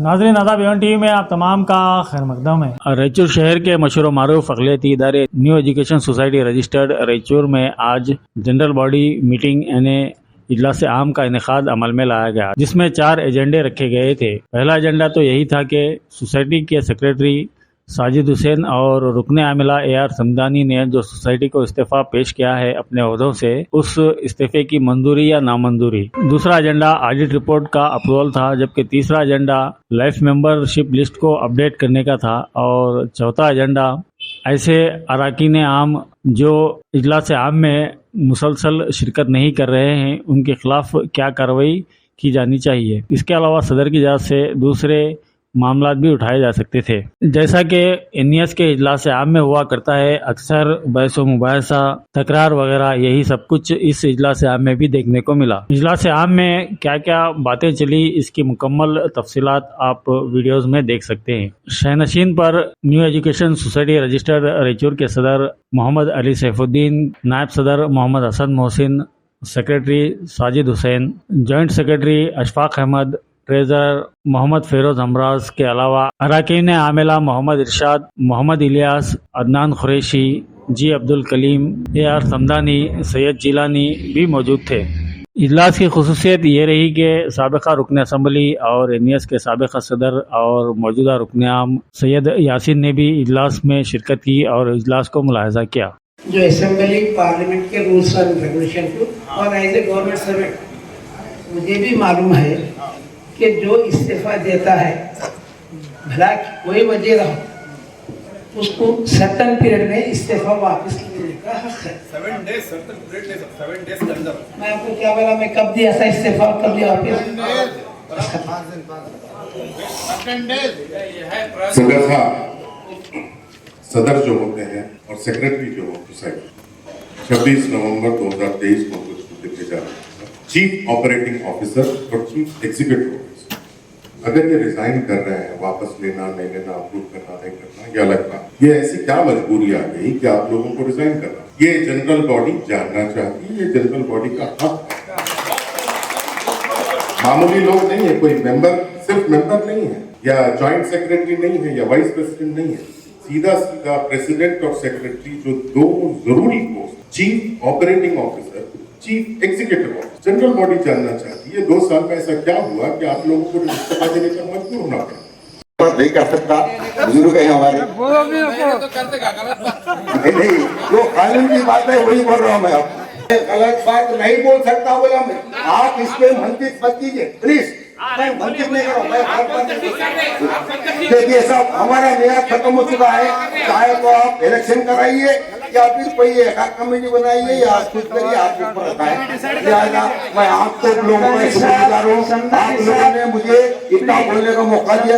नाज़रीन आदाब Avon TV में आप तमाम का खैर मकदम है। रायचूर शहर के मशहूर मारूफ अक़लियती इदारे new education society registered Raichur में आज जनरल बॉडी मीटिंग यानी इजलास आम का इनेकाद अमल में लाया गया, जिसमें 4 एजेंडे रखे गए थे। पहला एजेंडा तो यही था कि सोसाइटी के सेक्रेटरी साजिद हुसैन और रुकन आमिला AR समदानी ने जो सोसाइटी को इस्तीफा पेश किया है अपने ओहदों से, उस इस्तीफे की मंजूरी या नामंजूरी। दूसरा एजेंडा ऑडिट रिपोर्ट का अप्रूवल था, जबकि तीसरा एजेंडा लाइफ मेंबरशिप लिस्ट को अपडेट करने का था और चौथा एजेंडा ऐसे अरकान आम जो इजलास आम में मुसलसल शिरकत नहीं कर रहे हैं उनके खिलाफ क्या कार्रवाई की जानी चाहिए। इसके अलावा सदर की इजाज़त से दूसरे मामला भी उठाए जा सकते थे। जैसा कि NES के इजलास आम में हुआ करता है, अक्सर बहस व मुबाहसा, तकरार वगैरह यही सब कुछ इस इजलास आम में भी देखने को मिला। इजलास आम में क्या क्या बातें चली, इसकी मुकम्मल तफसीलात आप वीडियोस में देख सकते हैं। शहनशीन पर new education society registered Raichur के सदर मोहम्मद अली सैफुद्दीन, नायब सदर Mohammed Hasan Mohsin, secretary Sajid Hussain, joint secretary Ashfaq Ahmed, treasurer Mohammed Feroz Hamraj के अलावा अरकान आमिला मोहम्मद इरशाद, मोहम्मद इलियास, अदनान कुरैशी, जी अब्दुल कलीम, AR समदानी, सैयद जिलानी भी मौजूद थे। इजलास की खुसूसियत ये रही कि साबिका रुकन असम्बली और NES के साबिका सदर और मौजूदा रुकन आम सैयद यासीन ने भी इजलास में शिरकत की और इजलास को मुलाहजा किया। जो असेंबली पार्लियामेंट के रूल्स एंड रेगुलेशन को और एज ए गवर्नमेंट सर्वेंट मुझे भी मालूम है कि जो इस्तीफा देता है, भला कोई वजह रहो, उसको सर्टन पीरियड में इस्तीफा वापस लेने का हक है। 7 डेज सर्टन पीरियड ले सकते, 7 डेज के अंदर। मैं आपको क्या बोला, मैं कब दिया था इस्तीफा, कब दिया वापस? सदर साहब, सदर जो होते हैं और सेक्रेटरी जो होते हैं 26 नवंबर 2023 को भेजा जा रहा है। चीफ ऑपरेटिंग ऑफिसर और चीफ एग्जीक्यूटिव ऑफिसर अगर ये रिजाइन कर रहे हैं, वापस लेना नहीं लेना, अप्रूव करना नहीं करना, ये अलग बात। ये ऐसी क्या मजबूरी आ गई कि आप लोगों को रिजाइन करना? ये जनरल बॉडी जानना चाहती है, ये जनरल बॉडी का हक है। मामूली लोग नहीं है, कोई मेंबर, सिर्फ मेंबर नहीं है या ज्वाइंट सेक्रेटरी नहीं है या वाइस प्रेसिडेंट नहीं है, सीधा सीधा प्रेसिडेंट और सेक्रेटरी जो 2 जरूरी post, chief operating officer, chief executive officer, general body जानना चाहती है 2 साल में ऐसा क्या हुआ कि आप लोगों को इस्तीफा देने का मजबूर होना पड़ा? नहीं कर सकता, बुजुर्ग है हमारे, नहीं जो कानून की बात है वही बोल रहा हूँ मैं। गलत बात नहीं बोल सकता बोला मैं, आप इसमें मंतिक मत कीजिए प्लीज। मैं मंतिक नहीं करूँ, मैं देखिए साहब, हमारा मेयाद खत्म हो चुका है, चाहे तो आप इलेक्शन कराइए या फिर कोई एक कमेटी बनाइए या कुछ करिए, आपके ऊपर रखा है। लिहाजा मैं आपको लोगों का शुक्रगुजार हूँ, आप लोगों ने मुझे इतना बोलने का मौका दिया।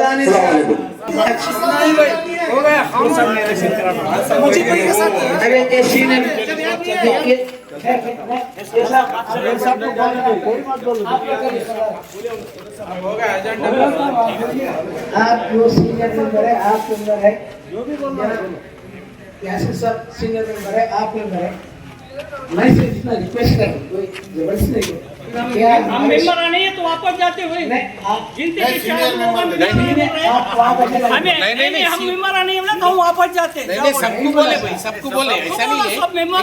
आप जो सीनियर मेंबर है, आप मेंबर है, जो भी बोल रहे हैं सब सीनियर मेंबर है, आप मेंबर है। मैं सिर्फ इतना रिक्वेस्ट कर रहा हूँ, कोई जबरदस्ती नहीं है। हम मेंबर आने हैं तो वापस जाते हुए जिनके नहीं हम मेंबर आने हैं तो हम वापस जाते हैं। नहीं सबको बोले भाई, सबको बोले, ऐसा नहीं है। सब मेंबर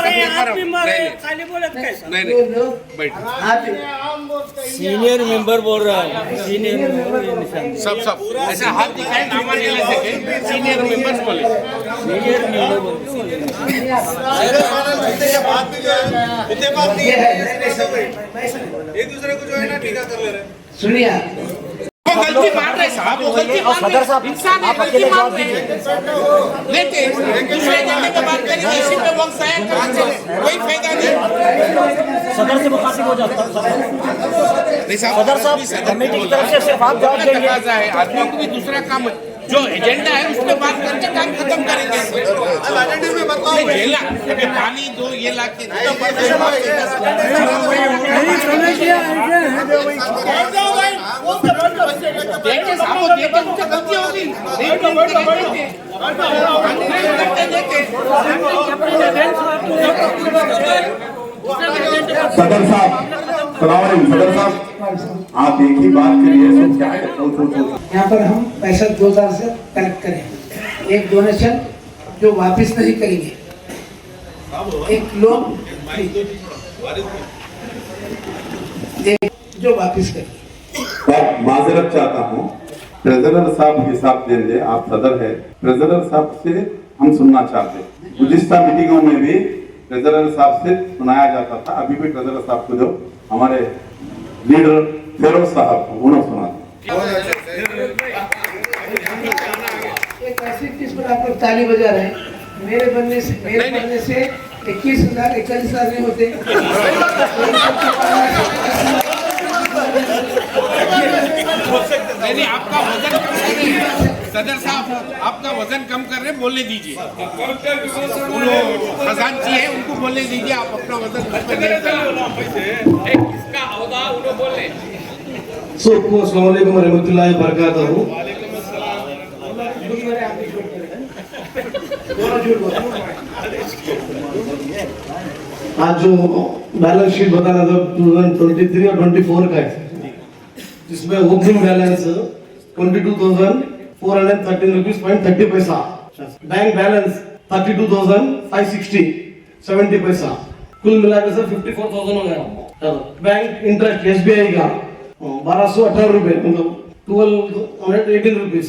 है, आप मेंबर है, खाली बोले कैसा? नहीं सीनियर मेंबर बोल रहा है, सीनियर मेंबर सब ऐसा हाथ दिखाए, नाम नहीं ले सके, सीनियर मेंबर्स बोले, सीनियर एक दूसरे को जो है ना टीका कर ले रहे हैं। सुनिए, वो गलती मान रहे साहब, वो गलती मान रहे इंसान है, गलती मान रहे लेते दूसरे एजेंडे पे बात करेंगे, इसी पे वक्त जाया करते, कोई फायदा नहीं। सदर से मुखातिब हो जाता नहीं साहब, सदर साहब कमेटी की तरफ से सिर्फ आप जवाब देंगे। तकाजा है, आदमियों को भी दूसरा काम है, जो एजेंडा है उस पर बात करके काम खत्म करेंगे। एजेंडे में बदलाव ये ला अभी पानी दो, ये ला के देखिए साहब, वो देखे उनसे गलती होगी, सदर साहब, सदर साहब, आप एक ही बात करिए, क्या है यहाँ पर हम पैसा 2000 से कलेक्ट करें, एक डोनेशन जो वापस नहीं करेंगे, एक लोन जो वापस करेंगे। अब माजरत चाहता हूँ, ट्रेजरर साहब हिसाब दे दे, आप सदर है, ट्रेजरर साहब से हम सुनना चाहते हैं। गुज़िश्ता मीटिंगों में भी ट्रेजरर साहब से सुनाया जाता था, अभी भी ट्रेजरर साहब को जो हमारे लीडर फेरोज साहब उन्होंने सुना। एक ऐसी चीज पर आप लोग ताली बजा रहे हैं, मेरे बनने से 21,000 41,000 नहीं होते। नहीं, आपका वजन कम कर रहे हैं सदर साहब, आपका वजन कम कर रहे हैं, बोलने दीजिए। खजांची है, उनको बोलने दीजिए, आप अपना वजन घर पे नहीं कर। किसका औदा उन्होंने बोले। सबको अस्सलाम वालेकुम रहमतुल्लाहि बरकातहू। आज जो बैलेंस शीट बताना था 2023 और 24 का है, जिसमें ओपनिंग बैलेंस 22,413 रुपीज पॉइंट 30 पैसा, बैंक बैलेंस 32,560 पैसा, कुल मिलाकर सर 54,000 हो गया। बैंक इंटरेस्ट SBI का 1218 रुपये, मतलब 1218 रुपीज।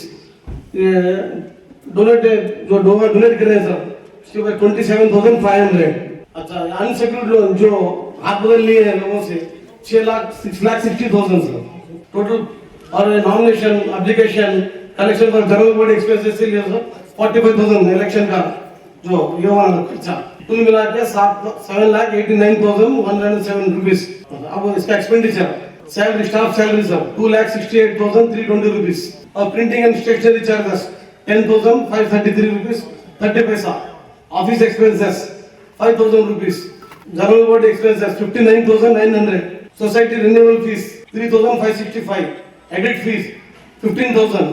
डोनेट जो डोनेट कर रहे हैं सर, उसके बाद 27,500। अच्छा, अनसेक्योर्ड लोन जो हाथ बदल लिए हैं लोगों से 6,60,000 सर टोटल। और nomination application collection for general body expenses से लिए सर 45,000 इलेक्शन का जो ये वाला खर्चा, कुल मिला के 7,89,107 रुपीज। अब इसका expenditure salary, staff salary sir 2,68,320 rupees, और printing and stationery charges 10,533 rupees 30 पैसा, office expenses 5,000 rupees, general body expenses 59,900, society renewal fees 3,565, audit fees 15,000,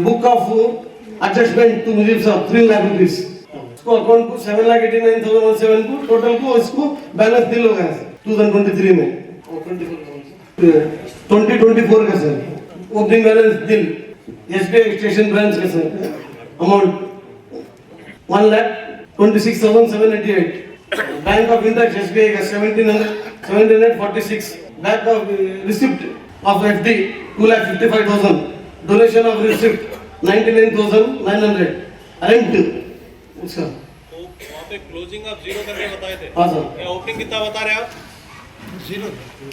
book of adjustment to Mujeeb साहब 3 लाख रुपीज, इसको अकाउंट को 7,89,107 को टोटल को इसको बैलेंस दिल हो गया 2023 में। 2024 का सर ओपनिंग बैलेंस दिल SBI स्टेशन ब्रांच का sir amount 1,26,788, bank of Indus SBI का 1,746, bank of receipt of FD 2,55,000, donation of receipt 99,900, rent उसका वहाँ पे क्लोजिंग आप 0 करके बताए थे। हाँ सर। ओपनिंग कितना बता रहे हैं आप?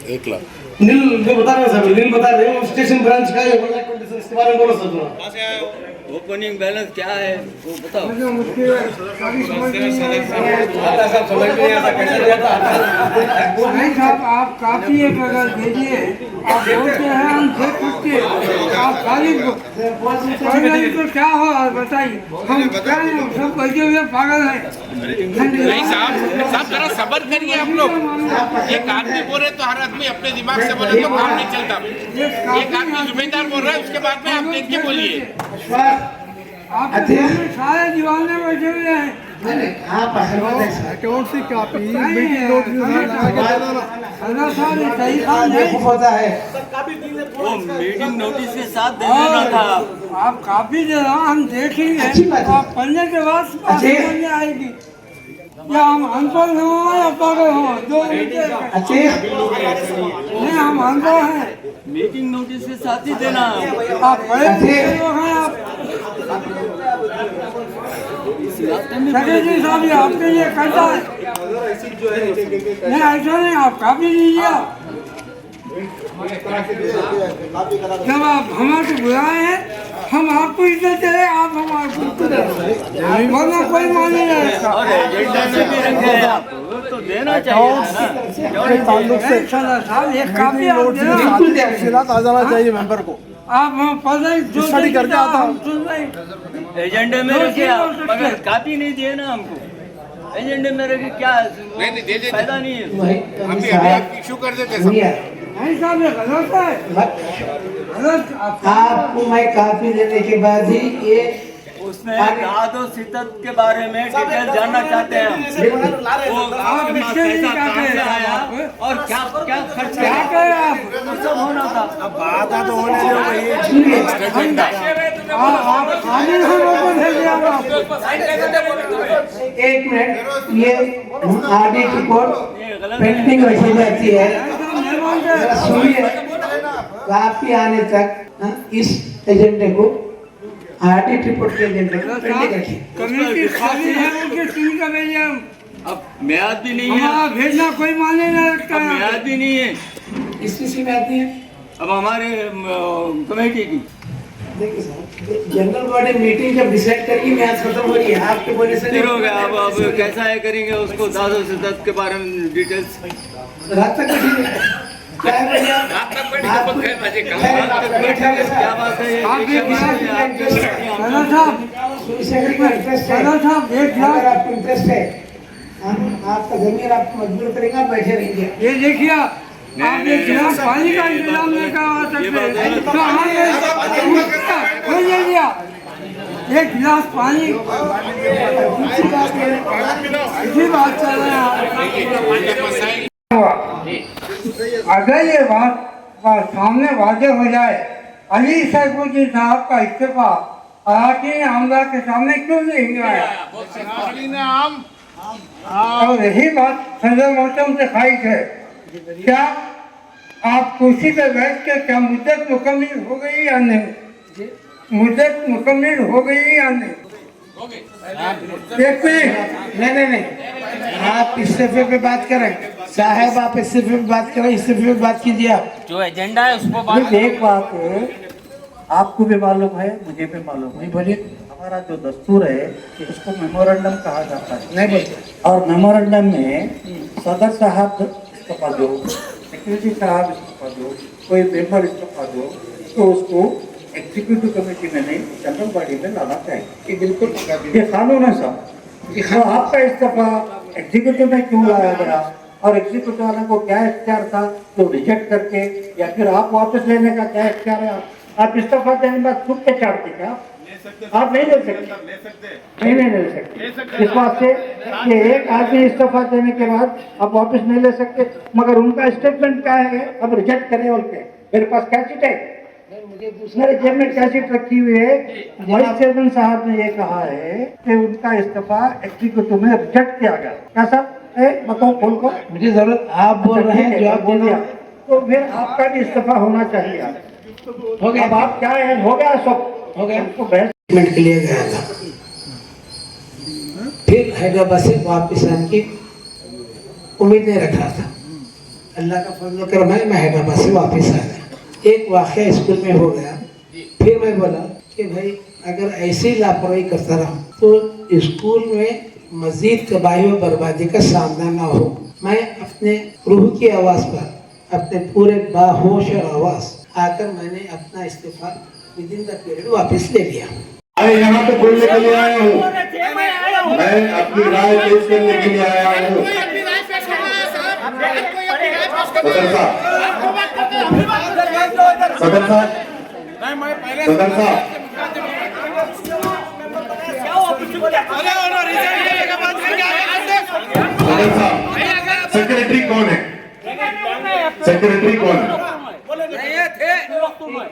1 लाख। नील जो बता रहे हैं सर, नील बता रहे हैं स्टेशन ब्रांच का है 1,20,000, इसके बारे में बोलो सर थोड़ा। कहाँ से आए हो? ओपनिंग बैलेंस क्या है वो बताओ। नहीं साहब, आप काफी एक अगर भेजिए, आप बोलते हैं हम देख सकते, आप खाली तो क्या हो बताइए, हम क्या हैं, सब बैठे हुए पागल हैं। नहीं साहब जरा सब्र करिए आप लोग। एक आदमी बोल रहे तो हर आदमी अपने दिमाग से बोले तो काम नहीं चलता। एक आदमी जुम्मेदार बोल रहा है, उसके बाद में आप देख के बोलिए। आप सारे दीवाने बैठे हुए हैं। अकाउंट से कापी सही काम नहीं होता है। वो मीटिंग नोटिस के साथ दे देना था। आप काफी दे रहा, हम देखेंगे, अच्छी बात है। आप पढ़ने के बाद समझ में आएगी या हम अनपढ़ हो या पढ़े हो, दो नहीं, हम अनपढ़ हैं। मीटिंग नोटिस के साथ ही देना। आप बड़े लोग हैं, आप सेक्रेटरी साहब ये आपके लिए कैसा है? नहीं ऐसा नहीं, आप काफी लीजिए। जब आप हमारे बुलाए हैं, हम आपको इज्जत दे, आप हमारे वरना कोई मान नहीं जाएगा। और एजेंडा में भी रखे हैं आप, तो देना चाहिए साहब एक काफी आप आ जाना चाहिए मेंबर को। आप हम पढ़ स्टडी करके आता हम सुन रहे। एजेंडे में रखे आप, मगर कापी नहीं दिए ना हमको। एजेंडे में रखे क्या नहीं, दे देते। फायदा नहीं है। अभी आप इशू कर देते सब। नहीं साहब ये गलत है, गलत। आपको मैं काफी देने के बाद ही ये उसमें दादो सिद्दत के बारे में डिटेल जानना चाहते हैं हम। वो आपके पास पैसा कहाँ से आया और क्या क्या खर्च क्या कहे आप सब होना था। आप आने लोगों को भेजिए आप। एक मिनट, ये ऑडिट रिपोर्ट पेंडिंग रखी जाती है। सुनिए, वापसी आने तक इस एजेंडे को ऑडिट रिपोर्ट के एजेंडे को पेंडिंग रखिए। कमेटी खाली है उनके टीम का भेजिए हम। अब म्याद भी नहीं है, हमारा भेजना कोई माने ना रखता अब है। म्याद भी नहीं है, इसकी बात नहीं है। अब हमारे कमेटी की देखिए साहब, जनरल बॉडी मीटिंग जब डिसाइड करेगी म्याद खत्म हो रही है, आपके बोलने से फिर हो गया। अब कैसा है करेंगे उसको दादो सिद्दत के बारे में डिटेल्स। रात तक बैठिए। क्या है भैया? क्या बात है ये? आप एक गिलास दादा साहब एक गिलास अगर आपको इंटरेस्ट है, आपका जमीन आपको मजबूर करेगा, आप बैठे रहिए। ये देखिए आप एक गिलास पानी का इंतजाम नहीं करवा सकते तो हम हो जाइए एक गिलास पानी। इसी बात चल रहा है। अगर ये बात सामने वाजे हो जाए, अली सैफुद्दीन साहब का इस्तीफा अराकीन आमला के सामने क्यों नहीं आया? और यही बात सदर मोहतरम से खाई है, क्या आप कुर्सी पे बैठ के क्या मुद्दत मुकम्मल हो गई या नहीं? मुद्दत मुकम्मल हो गई या नहीं? एक मिनट, नहीं, आप इस्तीफे पे बात करें साहब, आप इस्तीफे पे बात करें, इस्तीफे पे बात कीजिए आप। जो एजेंडा है उसको बात एक बात आपको भी मालूम है, मुझे भी मालूम है। बोलिए। हमारा जो दस्तूर है उसको मेमोरेंडम कहा जाता है। नहीं बोलते। और मेमोरेंडम में सदर साहब इस्तीफा दो, सेक्रेटरी साहब इस्तीफा दो, कोई मेंबर इस्तीफा दो, तो उसको एग्जीक्यूटिव कमेटी में नहीं जनरल बॉडी में लाना चाहिए। बिल्कुल ये कानून है सब। तो आपका इस्तीफा एग्जीक्यूटिव में क्यों लाया गया और एग्जीक्यूटिव वाले को क्या इख्तियार था तो रिजेक्ट करके, या फिर आप वापस लेने का क्या इख्तियार है? आप इस्तीफा देने के बाद चुप के चाटते क्या? आप नहीं ले सकते, नहीं ले सकते। इस बात से कि एक आदमी इस्तीफा देने के बाद आप वापस नहीं ले सकते, मगर उनका स्टेटमेंट क्या है? अब रिजेक्ट करें बोल के मेरे पास कैसेट है, मेरे जेब में कैसेट रखी हुई है। वाइस चेयरमैन साहब ने ये कहा है कि उनका इस्तीफा एग्जीक्यूटिव में रिजेक्ट किया गया। क्या सर? बताओ खोल को, मुझे जरूरत, आप बोल रहे हैं जवाब बोल दिया, तो फिर आपका भी इस्तीफा होना चाहिए। हो गया। अब आप क्या है, हो गया सब हो गया। उसको बहस के लिए गया था, फिर हैदराबाद से वापस आने की उम्मीद नहीं रख रहा था। अल्लाह का फजल करम है, मैं हैदराबाद से वापस आ गया। एक वाक़या स्कूल में हो गया, फिर मैं बोला कि भाई अगर ऐसी लापरवाही करता रहा तो स्कूल में मजीद तबाही और बर्बादी का सामना ना हो। मैं अपने रूह की आवाज़ पर, अपने पूरे बाहोश और आवाज़ आकर मैंने अपना इस्तीफा विद इन द पीरियड वापस ले लिया। मैं यहाँ पे बोलने के लिए आया हूँ, मैं अपनी राय पेश करने के लिए आया हूँ। सदर साहब, सदर साहब, सदर साहब, सदर साहब, सेक्रेटरी कौन है? सेक्रेटरी कौन है?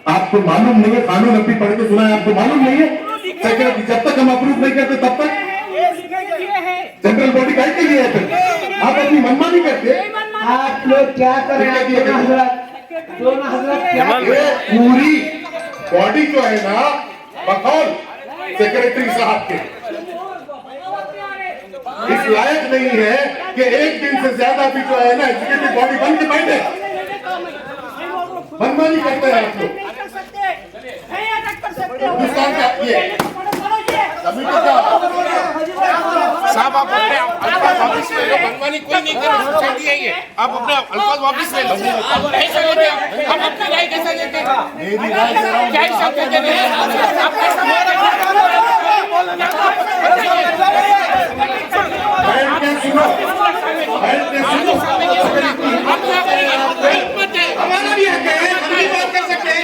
आपको मालूम नहीं है? कानून अभी पढ़ के सुना है, आपको मालूम नहीं है? सेक्रेटरी जब तक हम अप्रूव नहीं करते तब तक जनरल बॉडी का के लिए है। फिर आप अपनी मनमानी करते। आप लोग क्या कर रहे हैं? दोनों हजरत क्या पूरी बॉडी जो है ना बकौल सेक्रेटरी साहब के इस लायक नहीं है कि एक दिन से ज्यादा भी जो है ना एग्जीक्यूटिव बॉडी बन के बैठे। मनमानी करते हैं आप लोग। हिंदुस्तान का ये कमेटी का साहब आप अपने अल्फाज वापस ले लो, मनमानी कोई नहीं करे, सोसाइटी है ये, आप अपने अल्फाज वापस ले लो। ऐसे लेते हैं हम अपनी राय कैसे लेते हैं? मेरी राय दे रहा हूं। क्या हिसाब से देते हैं? आप कैसे बैठ के सुनो, बैठ के सुनो। हमारा भी हक है, हम भी बात कर सकते हैं।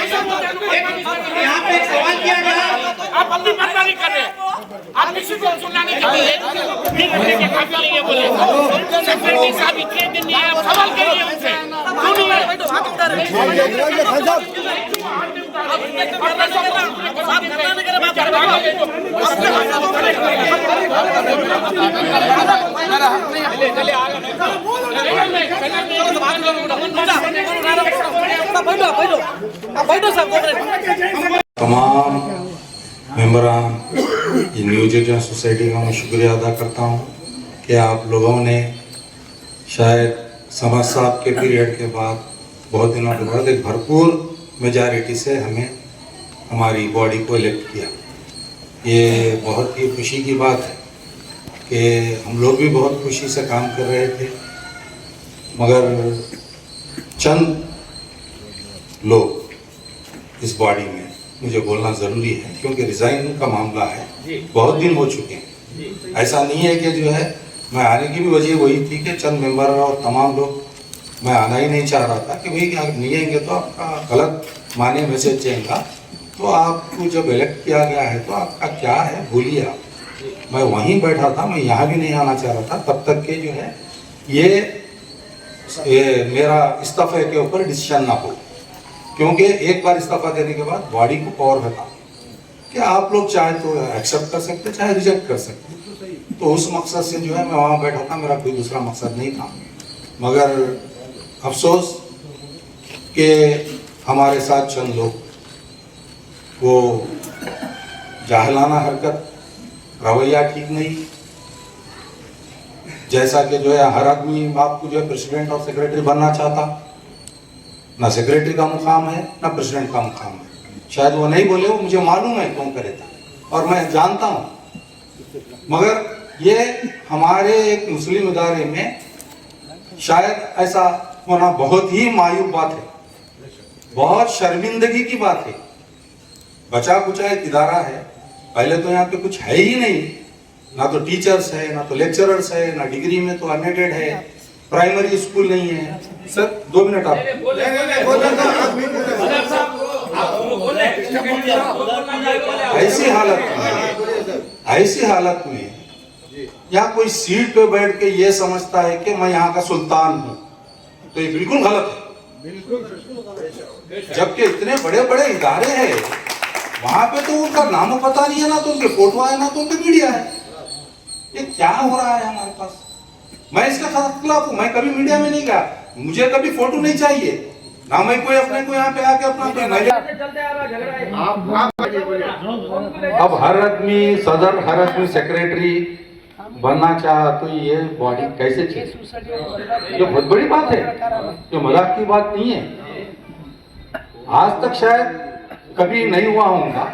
यहाँ पे एक सवाल किया गया, आप बंदी बर्बादी कर रहे हैं। आप किसी को सुनना नहीं चाहते। दिन भर के काफी नहीं है बोले। सेक्रेटरी साहब इतने दिन नहीं है, सवाल करिए उनसे। तमाम मेंबरान ये न्यू एजुकेशन सोसाइटी का मैं शुक्रिया अदा करता हूँ कि आप लोगों ने शायद समझ साहब के पीरियड के बाद बहुत दिनों के बाद एक भरपूर मेजॉरिटी से हमें हमारी बॉडी को इलेक्ट किया। ये बहुत ही खुशी की बात है कि हम लोग भी बहुत खुशी से काम कर रहे थे, मगर चंद लोग इस बॉडी में मुझे बोलना ज़रूरी है क्योंकि रिज़ाइन का मामला है, बहुत दिन हो चुके हैं। ऐसा नहीं है कि जो है मैं आने की भी वजह वही थी कि चंद मेंबर और तमाम लोग, मैं आना ही नहीं चाह रहा था कि भाई आप नहीं आएंगे तो आपका गलत माने मैसेज जाएगा, तो आपको जब इलेक्ट किया गया है तो आपका क्या है भूलिए आप। मैं वहीं बैठा था, मैं यहाँ भी नहीं आना चाह रहा था तब तक के जो है ये मेरा इस्तीफे के ऊपर डिसीजन ना हो, क्योंकि एक बार इस्तीफा देने के बाद बॉडी को पावर बता कि आप लोग चाहे तो एक्सेप्ट कर सकते चाहे रिजेक्ट कर सकते। तो उस मकसद से जो है मैं वहाँ बैठा था, मेरा कोई दूसरा मकसद नहीं था। मगर अफसोस कि हमारे साथ चंद लोग वो जाहिलाना हरकत, रवैया ठीक नहीं, जैसा कि जो है हर आदमी आपको जो है प्रेसिडेंट और सेक्रेटरी बनना चाहता, ना सेक्रेटरी का मुकाम है ना प्रेसिडेंट का मुकाम है। शायद वो नहीं बोले, वो मुझे मालूम है कौन करे था और मैं जानता हूँ, मगर ये हमारे एक मुस्लिम इदारे में शायद ऐसा होना बहुत ही मायूब बात है, बहुत शर्मिंदगी की बात है। बचा कुचा एक इदारा है, पहले तो यहाँ पे कुछ है ही नहीं, ना तो टीचर्स है ना तो लेक्चरर्स है, ना डिग्री में तो अनएडेड है, प्राइमरी स्कूल नहीं है। सर 2 मिनट आप ऐसी हालत में या कोई सीट पे बैठ के ये समझता है कि मैं यहाँ का सुल्तान हूँ, तो ये बिल्कुल गलत है। जबकि इतने बड़े बड़े इदारे हैं वहां पे तो उनका नाम पता नहीं है, ना तो उनके फोटो है ना तो उनके मीडिया है। ये क्या हो रहा है हमारे पास? मैं इसके खिलाफ हूँ, मैं कभी मीडिया में नहीं गया, मुझे कभी फोटो नहीं चाहिए, ना मैं कोई अपने को यहाँ पे आके अपना अब हर आदमी सदर, हर आदमी सेक्रेटरी बनना चाहा तो ये बॉडी कैसे चले? ये बहुत बड़ी बात है, ये मजाक की बात नहीं है। आज तक शायद कभी नहीं हुआ होगा,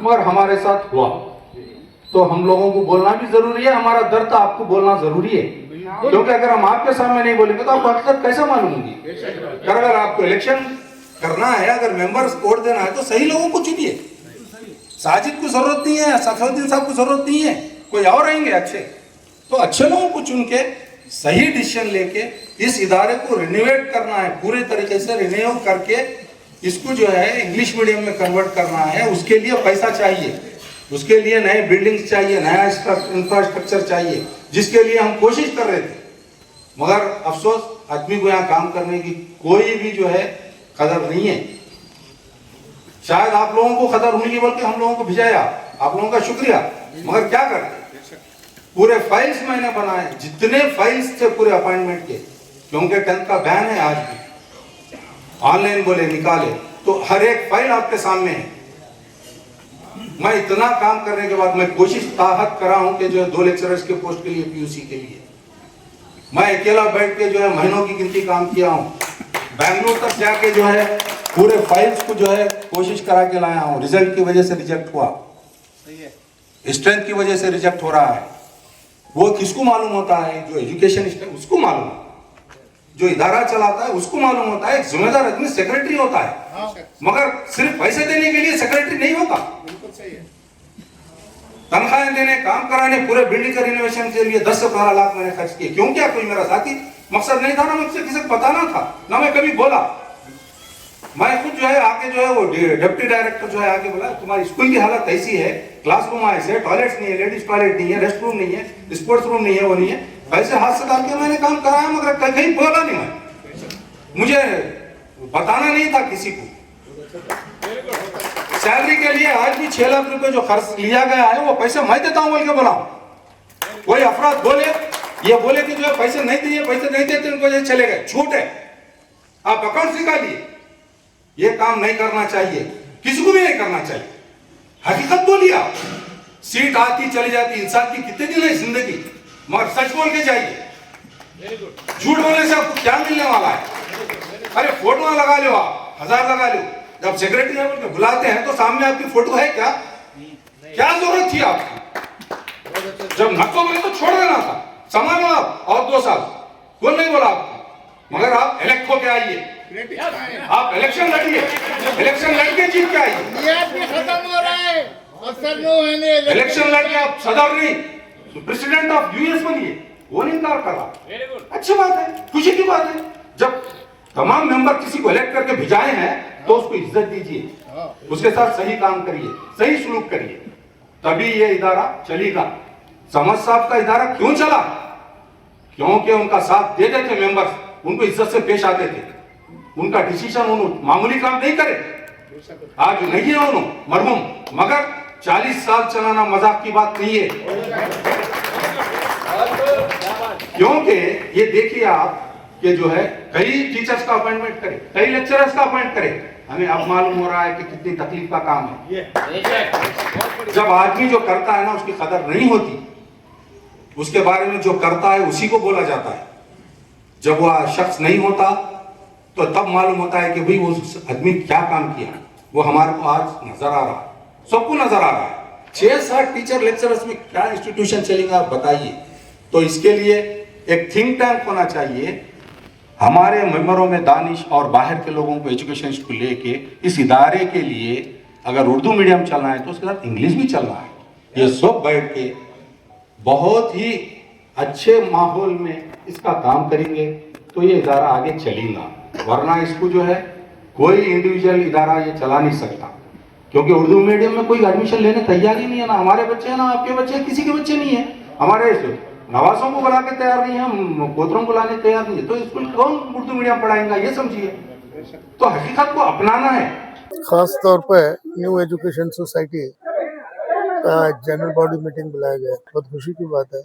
मगर हमारे साथ हुआ, तो हम लोगों को बोलना भी जरूरी है। हमारा दर्द आपको बोलना जरूरी है, क्योंकि अगर हम आपके सामने नहीं बोलेंगे तो आपको हकीकत कैसे मालूम होगी? अगर आपको इलेक्शन करना है, अगर मेंबर्स वोट देना है तो सही लोगों को चुनिए। साजिद को जरूरत नहीं है, सफरुद्दीन साहब को जरूरत नहीं है, कोई और आएंगे अच्छे, तो अच्छे लोगों को चुन के सही डिसीजन लेके इस इदारे को रिनोवेट करना है, पूरे तरीके से रिन्यू करके इसको जो है इंग्लिश मीडियम में कन्वर्ट करना है। उसके लिए पैसा चाहिए, उसके लिए नए बिल्डिंग्स चाहिए, नया इंफ्रास्ट्रक्चर चाहिए, जिसके लिए हम कोशिश कर रहे थे। मगर अफसोस आदमी को यहाँ काम करने की कोई भी जो है कदर नहीं है। शायद आप लोगों को कदर होने की बल्कि हम लोगों को भिजाया, आप लोगों का शुक्रिया। मगर क्या करते, पूरे फाइल्स मैंने बनाए, जितने फाइल्स थे पूरे अपॉइंटमेंट के, क्योंकि 10th का बैन है आज भी, ऑनलाइन बोले निकाले, तो हर एक फाइल आपके सामने है। मैं इतना काम करने के बाद मैं कोशिश ताहत करा हूं कि जो है 2 लेक्चरर्स के पोस्ट के लिए, पीयूसी के लिए मैं अकेला बैठ के जो है महीनों की गिनती काम किया हूं। बेंगलुरु तक जाके जो है पूरे फाइल्स को जो है कोशिश करा के लाया हूं। रिजल्ट की वजह से रिजेक्ट हुआ, स्ट्रेंथ की वजह से रिजेक्ट हो रहा है। वो किसको मालूम होता है? जो एजुकेशन उसको मालूम है, जो इदारा चलाता है उसको मालूम होता है। एक जिम्मेदार आदमी सेक्रेटरी होता है, मगर सिर्फ पैसे देने के लिए सेक्रेटरी नहीं होता। तनख्वाहें देने, काम कराने, पूरे बिल्डिंग का रिनोवेशन के लिए 10 से 12 लाख मैंने खर्च किए। क्यों? क्या कोई मेरा साथी मकसद नहीं था, ना मुझसे किसी को बताना था, ना मैं कभी बोला। मैं खुद जो है आके जो है वो डिप्टी डायरेक्टर जो है आके बोला तुम्हारी स्कूल की हालत ऐसी है, क्लासरूम ऐसे है, टॉयलेट्स नहीं है, लेडीज टॉयलेट नहीं है, रेस्ट रूम नहीं है, स्पोर्ट्स रूम नहीं है, वो नहीं है। पैसे हाथ से डाल के मैंने काम कराया, मगर कहीं बोला नहीं मैं, मुझे बताना नहीं था किसी को। सैलरी के लिए आज भी 6 लाख रुपए जो खर्च लिया गया है वो पैसे मैं देता हूं बोल के बोला। कोई अफराद बोले, ये बोले कि जो है पैसे नहीं दिए, पैसे नहीं देते उनको ये चले गए, झूठ है। आप अकाउंट निकालिए, ये काम नहीं करना चाहिए, किसी को भी नहीं करना चाहिए। हकीकत बोलिए आप, सीट आती चली जाती, इंसान की कितने दिन है जिंदगी, मगर सच बोल के जाइए। झूठ बोलने से आपको क्या मिलने वाला है? अरे फोटो लगा लो, आप 1000 लगा लो, जब सेक्रेटरी बोल के बुलाते हैं तो सामने आपकी फोटो है क्या? क्या जरूरत थी आपकी? जब नक्को बोले तो छोड़ देना था, संभालो आप और 2 साल, कौन नहीं बोला आपको। मगर आप इलेक्ट होके आइए, आप इलेक्शन लड़िए, इलेक्शन लड़के जीत के आइए। खत्म हो रहा है, इलेक्शन लड़के आप सदर नहीं, प्रेसिडेंट ऑफ यूएस बनिए, वो नहीं इनकार कर रहा। अच्छी बात है, खुशी की बात है। जब तमाम मेंबर किसी को इलेक्ट करके भिजाए हैं तो उसको इज्जत दीजिए, उसके साथ सही काम करिए, सही सलूक करिए, तभी ये इदारा चलेगा। समझ साहब का इदारा क्यों चला? क्योंकि उनका साथ दे देते मेंबर्स, उनको इज्जत से पेश आते थे, उनका डिसीजन उन्होंने मामूली काम नहीं करे। आज नहीं है उन्होंने मरहूम, मगर 40 साल चलाना मजाक की बात नहीं है। क्योंकि ये देखिए आप कि जो है कई टीचर्स का अपॉइंटमेंट करे, कई लेक्चरर्स का अपॉइंट करे, हमें अब मालूम हो रहा है कि कितनी तकलीफ का काम है। जब आदमी जो करता है ना उसकी कदर नहीं होती, उसके बारे में जो करता है उसी को बोला जाता है। जब वह शख्स नहीं होता तो तब मालूम होता है कि भाई वो आदमी क्या काम किया। वो हमारे को आज नजर आ रहा है, सबको नजर आ रहा है। 6-7 टीचर लेक्चरर्स में क्या इंस्टीट्यूशन चलेगा आप बताइए। तो इसके लिए एक थिंक टैंक होना चाहिए, हमारे मेंबरों में दानिश और बाहर के लोगों को एजुकेशन को लेके इस इदारे के लिए अगर उर्दू मीडियम चलना है तो उसके साथ इंग्लिश भी चलना है। ये सब बैठ के बहुत ही अच्छे माहौल में इसका काम करेंगे तो ये इदारा आगे चलेगा, वरना इसको जो है कोई इंडिविजुअल इदारा ये चला नहीं सकता। क्योंकि उर्दू मीडियम में कोई एडमिशन लेने तैयार ही नहीं है, ना हमारे बच्चे हैं ना आपके बच्चे हैं, किसी के बच्चे नहीं है। हमारे नवासों को बुला के तैयार नहीं है, हम पोतरों को लाने तैयार नहीं है, तो स्कूल कौन उर्दू मीडियम पढ़ाएगा ये समझिए। तो हकीकत को अपनाना है। खास तौर पर न्यू एजुकेशन सोसाइटी का जनरल बॉडी मीटिंग बुलाया गया, बहुत खुशी की बात है।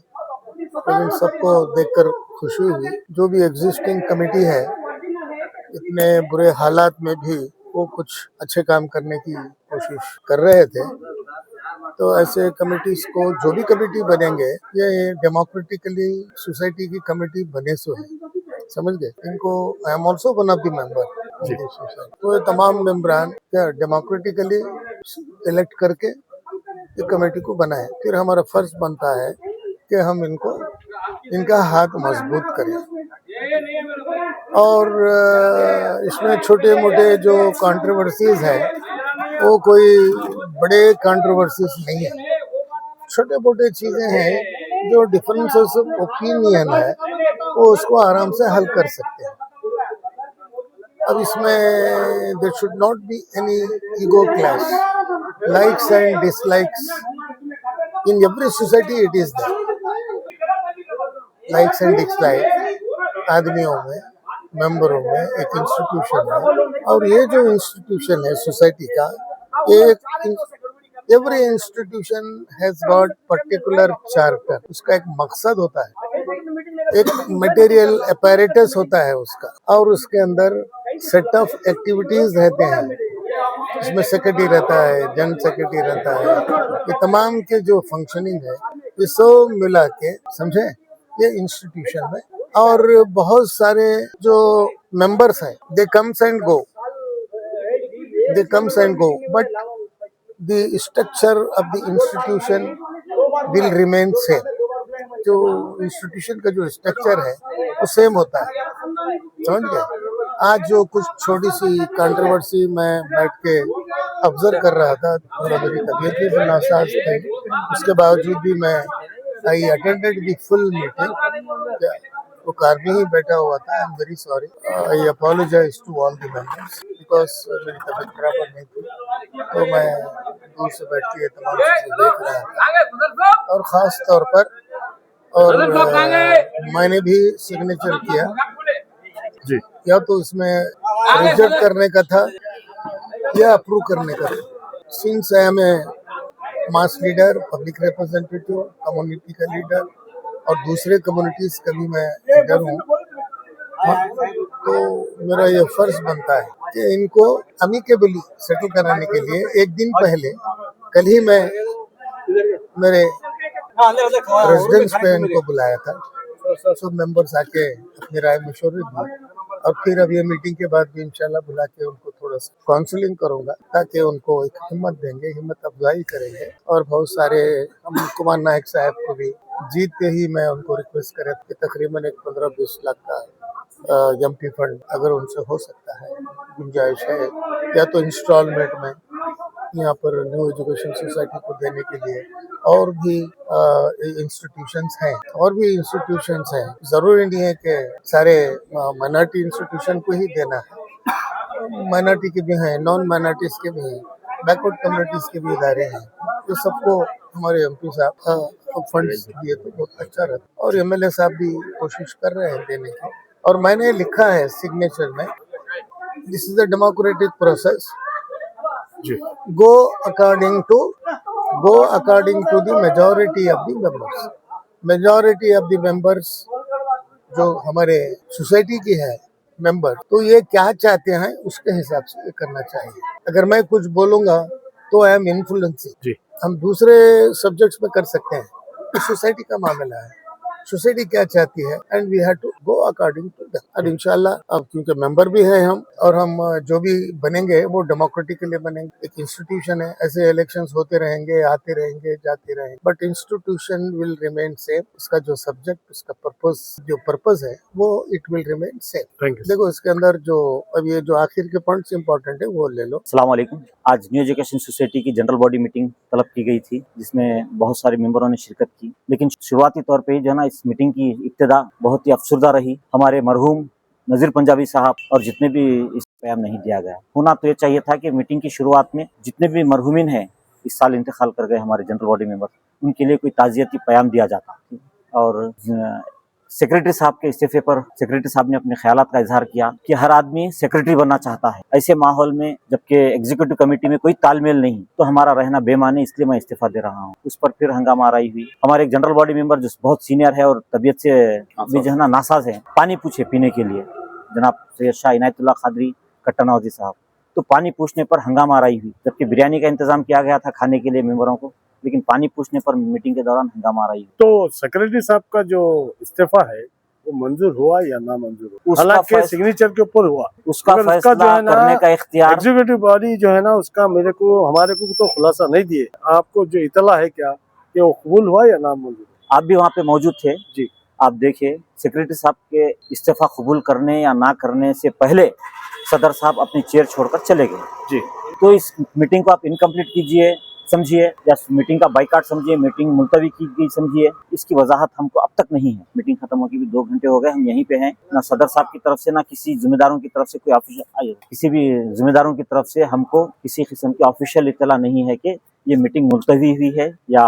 लेकिन सबको देखकर खुशी हुई, जो भी एग्जिस्टिंग कमेटी है इतने बुरे हालात में भी वो कुछ अच्छे काम करने की कोशिश कर रहे थे। तो ऐसे कमेटीज को, जो भी कमेटी बनेंगे, ये डेमोक्रेटिकली सोसाइटी की कमेटी बने सो है, समझ गए। इनको I am also one of the member, तो ये तमाम मेंबरान क्या डेमोक्रेटिकली इलेक्ट करके ये कमेटी को बनाए। फिर हमारा फर्ज बनता है कि हम इनका हाथ मजबूत करें, और इसमें छोटे मोटे जो कंट्रोवर्सीज हैं वो कोई बड़े कंट्रोवर्सीज नहीं है, छोटे मोटे चीजें हैं जो डिफरेंसेस ऑफ ओपिनियन है वो उसको आराम से हल कर सकते हैं। अब इसमें there should not be any ego clash, likes and dislikes in every society, it is there. Likes and dislikes आदमियों में, मेंबरों में एक इंस्टीट्यूशन है, और ये जो इंस्टीट्यूशन है सोसाइटी का, every institution has got particular charter, उसका एक मकसद होता है, एक मटेरियल अपैरेटस होता है उसका, और उसके अंदर सेट ऑफ एक्टिविटीज रहते हैं। इसमें सेक्रेटरी रहता है, जनरल सेक्रेटरी रहता है, ये तमाम के जो फंक्शनिंग है ये सब मिला के समझे ये इंस्टीट्यूशन में। और बहुत सारे जो मेंबर्स हैं they comes and go, but the structure of the institution will remain same. जो इंस्टीट्यूशन का जो स्ट्रक्चर है वो सेम होता है, समझ गए। आज जो कुछ छोटी सी कंट्रोवर्सी मैं बैठ के ऑब्जर्व कर रहा था, थोड़ा मेरी तबीयत भी नासाज थी, उसके बावजूद भी मैं I attended the full meeting. वो कार में ही बैठा हुआ था। I am very sorry, I apologise to all the members. Because मेरी तबीयत खराब हो गई थी तो मैं दूर से बैठ के तमाम चीज़ें देख रहा था और ख़ास तौर पर मैंने भी सिग्नेचर किया जी, या तो इसमें रिजेक्ट करने का था या अप्रूव करने का था। Since I am a mass leader, public representative, community का लीडर और दूसरे कम्युनिटीज का भी मैं लीडर हूँ, तो मेरा ये फर्ज बनता है कि इनको अमिकेबली सेटल कराने के लिए एक दिन पहले, कल ही मैं मेरे रेजिडेंस पे इनको बुलाया था। सब मेंबर्स आके अपनी राय मशवरे दी और फिर अब ये मीटिंग के बाद भी इंशाल्लाह बुला के उनको थोड़ा सा काउंसलिंग करूंगा ताकि उनको एक हिम्मत देंगे, हिम्मत अफजाई करेंगे। और बहुत सारे हम कुमार नायक साहब को भी जीतते ही मैं उनको रिक्वेस्ट करें कि तकरीबन एक 15-20 लाख का एमपी फंड अगर उनसे हो सकता है, गुंजाइश है, या तो इंस्टॉलमेंट में यहाँ पर न्यू एजुकेशन सोसाइटी को देने के लिए। और भी इंस्टीट्यूशंस हैं, जरूरी नहीं है कि सारे माइनॉरिटी इंस्टीट्यूशन को ही देना है, माइनॉरिटी के भी हैं, नॉन माइनॉरिटीज के भी हैं, बैकवर्ड कम्युनिटीज के भी इदारे हैं, तो सबको हमारे एमपी साहब फंड्स दिए तो बहुत अच्छा रहता। और एमएलए साहब भी कोशिश कर रहे हैं देने की। और मैंने लिखा है सिग्नेचर में, this is a democratic process, go according to the majority of the members. Majority of the members जो हमारे सोसाइटी की है मेंबर, तो ये क्या चाहते हैं उसके हिसाब से करना चाहिए। अगर मैं कुछ बोलूंगा तो आई एम इन्फ्लुएंसिंग। हम दूसरे सब्जेक्ट्स में कर सकते हैं, तो सोसाइटी का मामला है, सोसाइटी क्या चाहती है, and we have to go according to that. और इंशाल्लाह अब क्योंकि मेंबर भी हैं हम, और हम जो भी बनेंगे वो डेमोक्रेटिकली बनेंगे। एक इंस्टीट्यूशन है, ऐसे इलेक्शंस होते रहेंगे, आते रहेंगे, जाते रहेंगे, but institution will remain same. उसका जो सब्जेक्ट, उसका पर्पस है, वो इट विल रिमेन सेम। देखो इसके अंदर जो अब ये जो आखिर के पॉइंट्स इंपॉर्टेंट है वो ले लो। अस्सलाम वालेकुम। आज न्यू एजुकेशन सोसाइटी की जनरल बॉडी मीटिंग तलब की गई थी, जिसमें बहुत सारे मेंबरों ने शिरकत की, लेकिन शुरुआती तौर पे जो है ना, इस मीटिंग की इब्तिदा बहुत ही अफसरदा रही। हमारे मरहूम नज़ीर पंजाबी साहब और जितने भी इस प्याम नहीं दिया गया। होना तो ये चाहिए था कि मीटिंग की शुरुआत में जितने भी मरहूमिन हैं, इस साल इंतकाल कर गए हमारे जनरल बॉडी मेंबर, उनके लिए कोई ताज़ियती प्याम दिया जाता। और सेक्रेटरी साहब के इस्तीफे पर सेक्रेटरी साहब ने अपने ख्यालात का इजहार किया कि हर आदमी सेक्रेटरी बनना चाहता है। ऐसे माहौल में जबकि एग्जीक्यूटिव कमेटी में कोई तालमेल नहीं, तो हमारा रहना बेमानी, इसलिए मैं इस्तीफा दे रहा हूँ। उस पर फिर हंगामा आराई हुई। हमारे एक जनरल बॉडी मेंबर जो बहुत सीनियर है और तबीयत से भी जो है ना नासाज है, पानी पूछे पीने के लिए, जनाब सैयद शाह इनायतुल्लाह खादरी कट्टानौजी साहब, तो पानी पूछने पर हंगामा आराई हुई। जबकि बिरयानी का इंतजाम किया गया था खाने के लिए मेंबरों को, लेकिन पानी पूछने पर मीटिंग के दौरान हंगामा आराई हुई। तो सेक्रेटरी साहब का जो इस्तीफा है वो मंजूर हुआ या ना मंजूर हुआ? हालांकि सिग्नेचर के ऊपर हुआ, उसका फैसला करने का इख्तियार एग्जीक्यूटिव बॉडी जो है ना, उसका हमारे को तो खुलासा नहीं दिए। आपको जो इतला है क्या कि वो कबूल हुआ या ना मंजूर? आप भी वहाँ पे मौजूद थे जी। आप देखिए, सेक्रेटरी साहब के इस्तीफा कबूल करने या ना करने से पहले सदर साहब अपनी चेयर छोड़कर चले गए जी। तो इस मीटिंग को आप इनकम्प्लीट कीजिए समझिए, या मीटिंग का बाइकाट समझिए, मीटिंग मुलतवी की गई समझिए, इसकी वजाहत हमको अब तक नहीं है। मीटिंग खत्म होगी भी 2 घंटे हो गए, हम यहीं पे हैं। ना सदर साहब की तरफ से, ना किसी जिम्मेदारों की तरफ से कोई ऑफिशियल, किसी भी जिम्मेदारों की तरफ से हमको किसी किस्म की ऑफिशियल इत्तला नहीं है कि ये मीटिंग मुलतवी हुई है या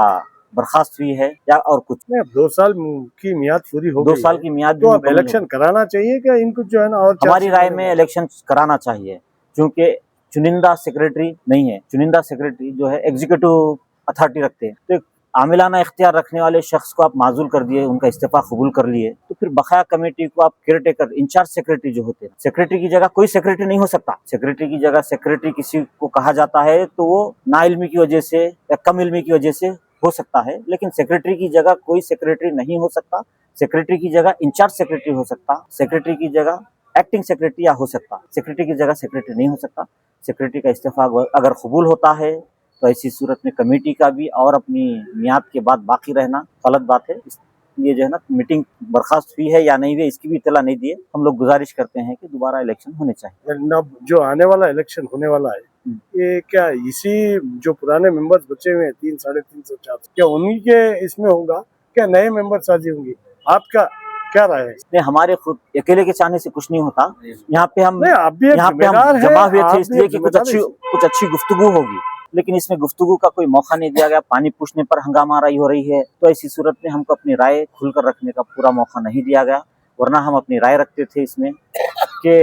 बर्खास्त हुई है या और कुछ। 2 साल की मियाद पूरी हो गई, 2 साल की मियाद, तो अब इलेक्शन कराना चाहिए क्या इनको जो है ना? और हमारी राय में इलेक्शन कराना चाहिए, क्योंकि चुनिंदा सेक्रेटरी नहीं है। चुनिंदा सेक्रेटरी जो है एग्जीक्यूटिव अथॉरिटी रखते हैं, तो आमिलाना इख्तियार रखने वाले शख्स को आप माजूल कर दिए, उनका इस्तीफा कबूल कर लिए, तो फिर बकाया कमेटी को आप केयर टेकर, इंचार्ज सेक्रेटरी जो होते हैं, सेक्रेटरी की जगह कोई सेक्रेटरी नहीं हो सकता। सेक्रेटरी की जगह सेक्रेटरी किसी को कहा जाता है तो वो ना इल्मी की वजह से या कम इल्मी की वजह से हो सकता है, लेकिन सेक्रेटरी की जगह कोई सेक्रेटरी नहीं हो सकता। सेक्रेटरी की जगह इंचार्ज सेक्रेटरी हो सकता, सेक्रेटरी की जगह एक्टिंग सेक्रेटरी या हो सकता, सेक्रेटरी की जगह सेक्रेटरी नहीं हो सकता। सेक्रेटरी का इस्तीफा अगर कबूल होता है तो ऐसी सूरत में कमेटी का भी और अपनी मियाद के बाद बाकी रहना गलत बात है। इसलिए जो है ना, मीटिंग बर्खास्त हुई है या नहीं हुई इसकी भी इत्तला नहीं दिए। हम लोग गुजारिश करते हैं कि दोबारा इलेक्शन होने चाहिए। जो आने वाला इलेक्शन होने वाला है, ये क्या इसी जो पुराने मेंबर्स बचे हुए हैं 300, 350, 400, क्या उन्हीं के इसमें होगा क्या नए मेंबर साजी होंगी? आपका क्या राय है? नहीं, हमारे खुद अकेले के चाहने से कुछ नहीं होता। यहाँ पे हम नहीं, आप भी एक जिम्मेदार हैं, जमा हुए आप थे भी इसलिए एक कि जिम्मेदार कुछ अच्छी गुफ्तगू होगी, लेकिन इसमें गुफ्तगू का कोई मौका नहीं दिया गया। पानी पूछने पर हंगामाराई हो रही है, तो ऐसी सूरत में हमको अपनी राय खुलकर रखने का पूरा मौका नहीं दिया गया। वरना हम अपनी राय रखते थे इसमें कि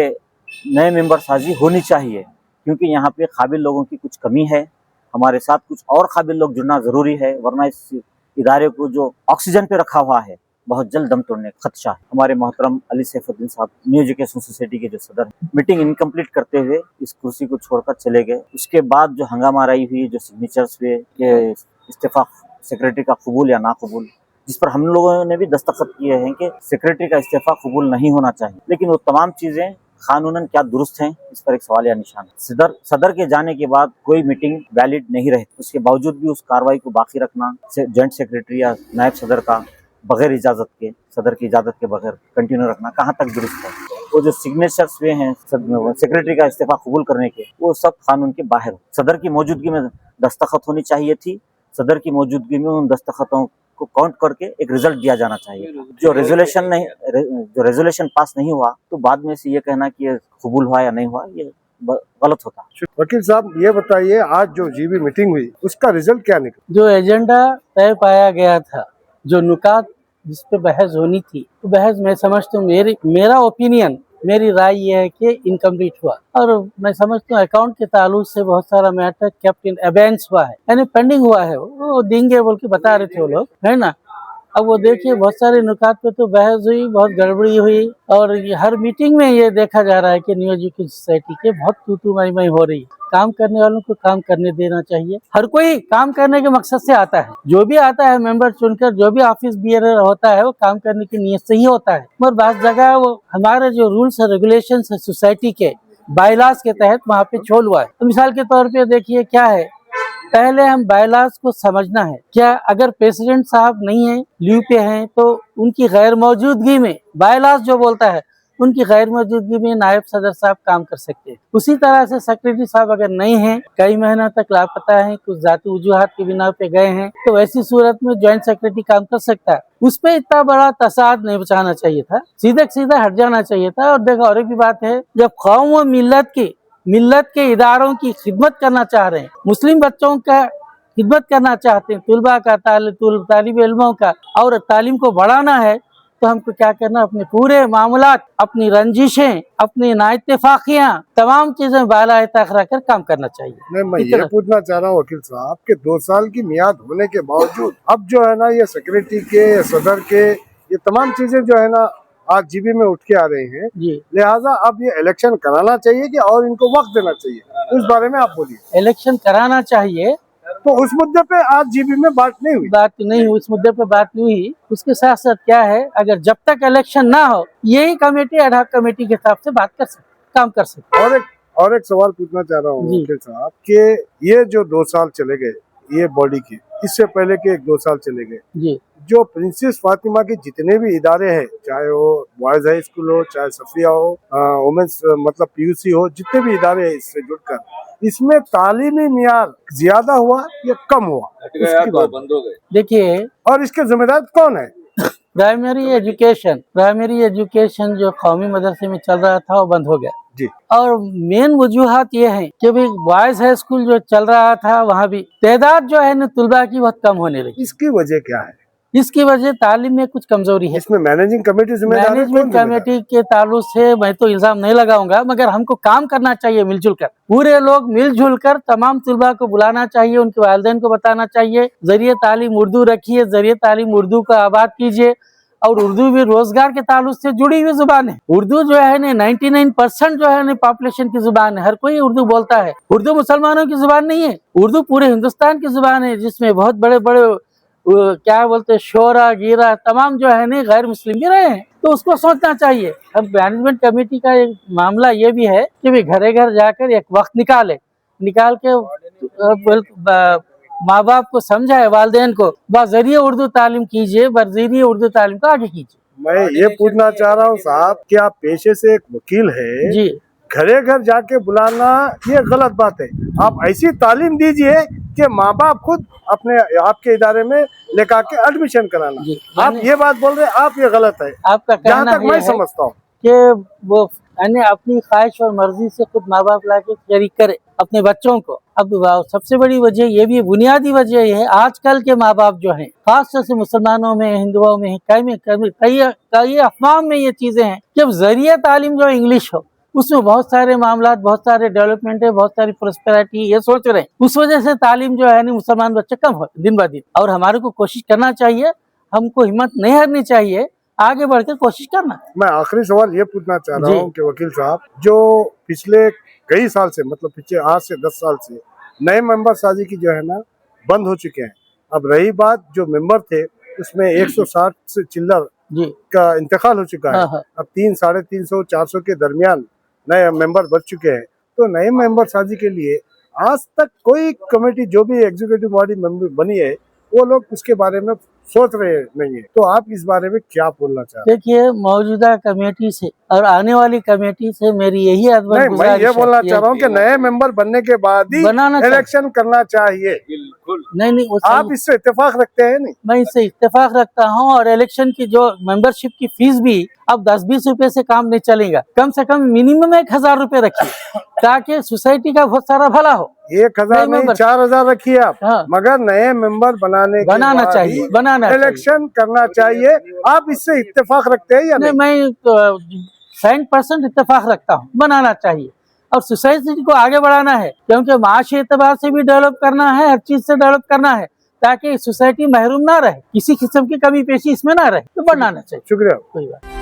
नए मेंबर साजी होनी चाहिए, क्योंकि यहाँ पे काबिल लोगों की कुछ कमी है। हमारे साथ कुछ और काबिल लोग जुड़ना जरूरी है, वरना इस इदारे को जो ऑक्सीजन पे रखा हुआ है बहुत जल्द दम तोड़ने का खदशा है। हमारे मोहतरम अली सैफुद्दीन साहब न्यू एजुकेशन सोसाइटी के जो सदर हैं, मीटिंग इनकम्प्लीट करते हुए इस कुर्सी को छोड़कर चले गए। उसके बाद जो हंगामाराई हुई, जो सिग्नेचर्स हुए कि इस्तीफा सेक्रेटरी का कबूल या ना कबूल, जिस पर हम लोगों ने भी दस्तखत किए हैं कि सेक्रेटरी का इस्तीफा कबूल नहीं होना चाहिए, लेकिन वो तमाम चीजें कानूनन क्या दुरुस्त हैं, इस पर एक सवालिया निशान है। सदर के जाने के बाद कोई मीटिंग वैलिड नहीं रही, उसके बावजूद भी उस कार्रवाई को बाकी रखना जॉइंट सेक्रेटरी या नायब सदर का बगैर इजाजत के, सदर की इजाजत के बगैर कंटिन्यू रखना कहाँ तक दुरुस्त है। वो जो सिग्नेचर्स हुए हैं सेक्रेटरी का इस्तीफा कबूल करने के, वो सब कानून के बाहर। सदर की मौजूदगी में दस्तखत होनी चाहिए थी, सदर की मौजूदगी में उन दस्तखतों को काउंट करके एक रिजल्ट दिया जाना चाहिए। जो रेजोल्यूशन पास नहीं हुआ, तो बाद में से ये कहना कि ये कबूल हुआ या नहीं हुआ, ये गलत होता। वकील साहब ये बताइए, आज जो जीबी मीटिंग हुई उसका रिजल्ट क्या निकला? जो एजेंडा तय पाया गया था, जो नुकात जिस पे बहस होनी थी, तो बहस मैं समझता हूँ, मेरा ओपिनियन, मेरी राय ये है कि इनकम्प्लीट हुआ। और मैं समझता हूँ अकाउंट के ताल्लुक से बहुत सारा मैटर केप्ट इन अबेंस हुआ है, यानी पेंडिंग हुआ है। वो देंगे बोल के बता रहे थे वो लोग, है ना। अब वो देखिए बहुत सारे नुकात पे तो बहस हुई, बहुत गड़बड़ी हुई, और हर मीटिंग में ये देखा जा रहा है कि न्यू एजुकेशन सोसाइटी के बहुत तू मई हो रही है। काम करने वालों को काम करने देना चाहिए। हर कोई काम करने के मकसद से आता है, जो भी आता है मेंबर चुनकर, जो भी ऑफिस बियरर होता है वो काम करने की नीयत से ही होता है। मगर बात जगह वो हमारे जो रूल्स और रेगुलेशंस है सोसाइटी के बायलास के तहत वहाँ पे छोल हुआ है। तो मिसाल के तौर पे देखिए क्या है, पहले हम बायलास को समझना है। क्या अगर प्रेसिडेंट साहब नहीं है, लीव पे हैं, तो उनकी गैर मौजूदगी में बायलास जो बोलता है, उनकी गैर मौजूदगी में नायब सदर साहब काम कर सकते हैं। उसी तरह से सेक्रेटरी साहब अगर नहीं हैं, कई महीनों तक लापता हैं, कुछ जाती वजूहात की बिना पे गए हैं, तो ऐसी सूरत में ज्वाइंट सेक्रेटरी काम कर सकता है। उस पर इतना बड़ा तसाद नहीं बचाना चाहिए था, सीधा हट जाना चाहिए था। और देखो और एक भी बात है, जब कौम व मिल्लत के इदारों की खिदमत करना चाह रहे हैं, मुस्लिम बच्चों का खिदमत करना चाहते हैं, तुलबा का, तालिब इल्मों का, और तालीम को बढ़ाना है, तो हमको क्या करना, अपने पूरे मामलात, अपनी रंजिशें, अपनी नाइत्तेफाकियां, तमाम चीजें बाला तक रखकर काम करना चाहिए। नहीं, मैं ये पूछना चाह रहा हूँ वकील साहब के 2 साल की मियाद होने के बावजूद अब जो है ना, ये सेक्रेटरी के, सदर के, ये तमाम चीजें जो है ना आज जीबी में उठ के आ रही हैं, लिहाजा अब ये इलेक्शन कराना चाहिए कि और इनको वक्त देना चाहिए, उस बारे में आप बोलिए। इलेक्शन कराना चाहिए, तो उस मुद्दे पे आज जीबी में बात नहीं हुई, उस मुद्दे पे बात नहीं हुई। उसके साथ साथ क्या है, अगर जब तक इलेक्शन ना हो, यही कमेटी एडहॉक कमेटी के हिसाब से बात कर सकते, काम कर सकते। और एक सवाल पूछना चाह रहा हूँ वकील साहब कि ये जो 2 साल चले गए ये बॉडी के, इससे पहले के 1-2 साल चले गए, जो प्रिंसेस फातिमा के जितने भी इदारे हैं, चाहे वो बॉयज हाई स्कूल हो, चाहे सफिया हो, वुमेन्स मतलब पीयूसी हो, जितने भी इदारे हैं इससे जुड़कर, इसमें तालीमी मियार ज्यादा हुआ या कम हुआ? बंद हो गए। देखिए, और इसके जिम्मेदार कौन है? प्राइमरी एजुकेशन जो कौमी मदरसे में चल रहा था वो बंद हो गया जी। और मेन वजूहत ये है कि भाई बॉयज हाई स्कूल जो चल रहा था वहाँ भी तादाद जो है ना तुलबा की बहुत कम होने लगी। इसकी वजह क्या है? इसकी वजह तालीम में कुछ कमजोरी है। इसमें मैनेजिंग कमेटी के ताल्लुक से मैं तो इल्जाम नहीं लगाऊंगा, मगर हमको काम करना चाहिए मिलजुल कर, पूरे लोग मिलजुल कर तमाम तुलबा को बुलाना चाहिए, उनके वालिदैन को बताना चाहिए, जरिए तालीम उर्दू रखिए, जरिए तालीम उर्दू को आबाद कीजिए। और उर्दू भी रोजगार के ताल्लुक से जुड़ी हुई जुबान है। उर्दू जो है ना 99% जो है ना पॉपुलेशन की जुबान है, हर कोई उर्दू बोलता है। उर्दू मुसलमानों की जुबान नहीं है, उर्दू पूरे हिंदुस्तान की जुबान है, जिसमें बहुत बड़े बड़े क्या बोलते हैं शोरा गिरा तमाम जो है ना गैर मुस्लिम भी रहे हैं, तो उसको सोचना चाहिए। अब मैनेजमेंट कमेटी का एक मामला ये भी है कि वे घरे घर जाकर एक वक्त निकाल के माँ बाप को समझाए, वालिदैन को बजरिए उर्दू तालीम कीजिए, बजरिए उर्दू तालीम को आगे कीजिए। मैं ये पूछना चाह रहा हूँ साहब कि आप पेशे से एक वकील है जी, घरे घर जाके बुलाना ये गलत बात है। आप ऐसी तालीम दीजिए कि माँ बाप खुद अपने आपके इदारे में लेकर के एडमिशन कराना। आप ये बात बोल रहे हैं, आप ये गलत है। आपका जहाँ कहना तक मैं समझता हूँ कि वो यानी अपनी ख्वाहिश और मर्जी से खुद माँ बाप ला के शरीक करे अपने बच्चों को। अब सबसे बड़ी वजह ये भी बुनियादी वजह ये है, आजकल के माँ बाप जो हैं, खासतौर से मुसलमानों में, हिंदुओं में, कई अफवाह में ये चीजें हैं कि अब जरिए तालीम जो इंग्लिश हो, उसमें बहुत सारे मामला, बहुत सारे डेवलपमेंट है, बहुत सारी प्रोस्पेरिटी, ये सोच रहे हैं। उस वजह से तालीम जो है मुसलमान बच्चे कम हो दिन ब दिन। और हमारे को कोशिश करना चाहिए, हमको हिम्मत नहीं हारनी चाहिए, आगे बढ़कर कोशिश करना। मैं आखिरी सवाल ये पूछना चाह रहा हूँ कि वकील साहब, जो पिछले कई साल से, मतलब पिछले 8 से 10 साल से नए मेंबर साजी की जो है ना बंद हो चुके हैं। अब रही बात, जो मेंबर थे उसमें 160 से चिल्लर का इंतकाल हो चुका है। अब 300, 350, 400 के दरमियान नए मेंबर बच चुके हैं। तो नए मेंबर साजी के लिए आज तक कोई कमेटी, जो भी एग्जीक्यूटिव बॉडी मेंबर बनी है, वो लोग उसके बारे में सोच रहे नहीं है। तो आप इस बारे में क्या बोलना चाहते हैं? देखिए, मौजूदा कमेटी से और आने वाली कमेटी से मेरी यही नहीं, मैं ये बोलना चाह रहा हूँ कि नए मेंबर बनने के बाद ही इलेक्शन करना चाहिए। नहीं, आप इससे इत्तेफाक रखते हैं? नहीं, मैं इससे इत्तेफाक रखता हूँ। और इलेक्शन की जो मेंबरशिप की फीस भी अब 10-20 रुपए से काम नहीं चलेगा, कम से कम मिनिमम 1000 रुपए रखिए, ताकि सोसाइटी का बहुत सारा भला हो। 1000 नहीं, 4000 रखिए आप। मगर नए मेंबर बनाना चाहिए, इलेक्शन करना चाहिए। आप इससे इत्तेफाक रखते हैं या नहीं? मैं 100% इत्तेफाक रखता हूँ, बनाना चाहिए। और सोसाइटी को आगे बढ़ाना है, क्योंकि माशी एतबार से भी डेवलप करना है, हर चीज से डेवलप करना है, ताकि सोसाइटी महरूम ना रहे, किसी किस्म की कमी पेशी इसमें ना रहे। तो बनाना चाहिए। शुक्रिया। कोई बात।